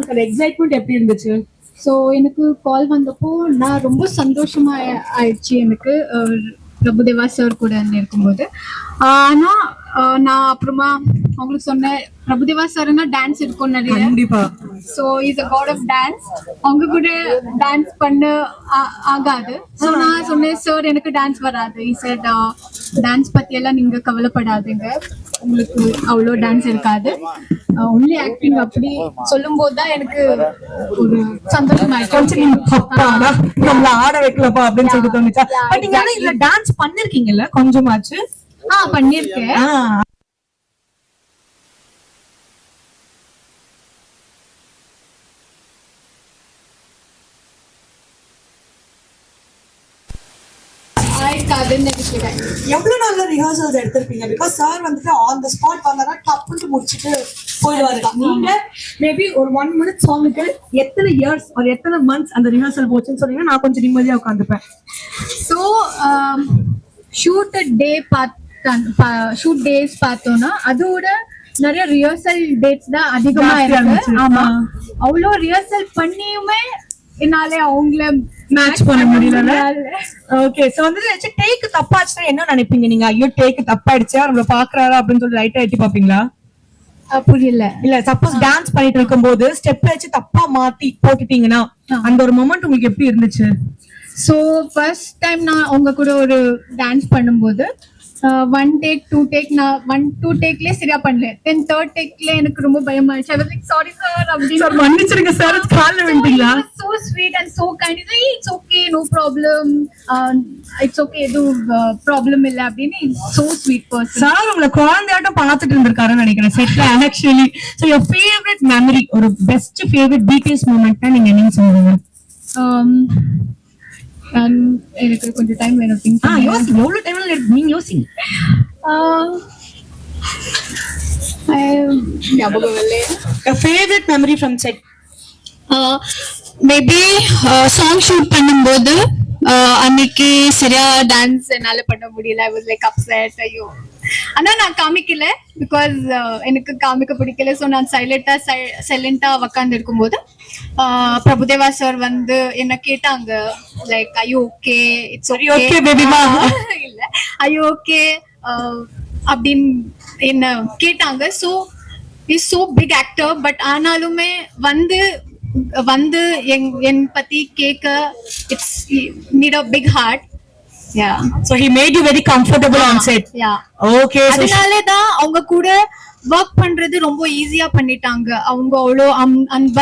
உங்களுக்கு அந்த எக்ஸைட்மெண்ட் எப்படி இருந்துச்சு? ஸோ எனக்கு கால் வந்தப்போ நான் ரொம்ப சந்தோஷமா ஆயிடுச்சு எனக்கு பிரபுதேவா சார் கூட இருக்கும்போது. ஆனால் நான் அப்புறமா அவங்களுக்கு சொன்னேன், பிரபுதேவா சார்னா டான்ஸ் இருக்கும் நிறைய. கண்டிப்பா. So is a god of dance. அவங்க கூட டான்ஸ் பண்ண ஆகாது. ஸோ நான் சொன்னேன், சார் எனக்கு டான்ஸ் வராது. சார் டான்ஸ் பத்தி எல்லாம் நீங்க கவலைப்படாதீங்க, உங்களுக்கு அவ்வளோ டான்ஸ் இருக்காது, ஒன்லி ஆக்டிங் அப்படி சொல்லும் போதுதான் எனக்கு ஒரு சந்தோஷமாயிடுச்சு. கொஞ்சம் நம்மள ஆட வைக்கலப்பா அப்படின்னு சொல்லிட்டு தோணுச்சா? பட் நீங்க இதுல டான்ஸ் பண்ணிருக்கீங்கல்ல கொஞ்சமாச்சு? பண்ணிருக்கேன். எவ்வளவு நல்ல ரிஹர்சல்ஸ் எடுத்திருப்பீங்க? பிகாஸ் சார் வந்துட்டு ஆன் த ஸ்பாட் வந்தாரா டப்புன்னு முடிச்சுட்டு போயிடுவாரு. நீங்க மேபி ஒரு 1 minute சாங்குக்கு எத்தனை இயர்ஸ் ஒரு எத்தனை மந்த்ஸ் அந்த ரிஹர்சல் போச்சுன்னு சொன்னீங்கன்னா நான் கொஞ்சம் நிம்மதியா உட்காந்துப்பேன். ஸோ ஷூட் டேஸ் பார்த்தோம்னா அதோட நிறைய ரிஹர்சல் டேட்ஸ் தான் அதிகமா இருக்கு. ஆமா, அவ்வளோ ரிஹர்சல் பண்ணியுமே என்னால அவங்கள மேட்ச் பண்ண முடியல. ஓகே, சோ வந்து டேக் தப்பாச்சுன்னா என்ன நினைப்பீங்க நீங்க? ஐயோ டேக் தப்பாயிடுச்சா, நம்மள பாக்குறாரா அப்படின்னு சொல்லி லைட்டா எட்டி பாப்பீங்களா? புரியல. இல்ல, சப்போஸ் டான்ஸ் பண்ணிட்டு இருக்கும்போது ஸ்டெப் வச்சு தப்பா மாத்தி போட்டுட்டீங்கன்னா அந்த ஒரு மொமெண்ட் உங்களுக்கு எப்படி இருந்துச்சு? ஸோ ஃபர்ஸ்ட் டைம் நான் அவங்க கூட ஒரு டான்ஸ் பண்ணும்போது 1 take 2 take நான் 1-2 takeலயே சரியா பண்ணல. தென் 3rd takeல எனக்கு ரொம்ப பயமாயிடுச்சு. I was like, sorry sir அப்படி சார் மன்னிச்சிருங்க சார், கால்ல விழுந்தீங்களா? So sweet and so kind. It's okay, no problem, it's okay, எது ப்ராப்ளம் இல்ல அப்படின்னு so sweet person. சார் உங்களை குழந்தையாட்டம் பார்த்துட்டு இருந்திருக்காருன்னு நினைக்கிறேன் செட்ல actually. So your favorite memory, ஒரு பெஸ்ட் ஃபேவரட் BTS மூமெண்ட் நீங்க என்ன சொல்லுங்க? எனக்கு கொஞ்சம் டைம் வேணும். எவ்வளவு டைம் நீங்க யோசிங்க. Favourite memory from set? Maybe song shoot பண்ணும்போது அன்னைக்கு சரியா டான்ஸ் என்னால பண்ண முடியல. I was like upset. ஐயோ, ஆனா நான் காமிக்கல, பிகாஸ் எனக்கு காமிக்க பிடிக்கல. ஸோ நான் சைலண்டா உக்காந்து இருக்கும்போது பிரபுதேவா சார் வந்து என்ன கேட்டாங்க, லைக் ஐயோ ஓகே, இட்ஸ் ஓகே பேபிமா, இல்ல ஐயோ ஓகே அப்படின்னு என்ன கேட்டாங்க. So is so big actor, but ஆனாலுமே வந்து என் பத்தி கேட்க it's need a big heart. Yeah. So he made you very comfortable on set. Yeah. Okay. அதனால தான் அவங்க கூட வர்க் பண்றது ரொம்ப ஈஸியா பண்ணிட்டாங்க. அவங்க அவ்வளோ அன்பா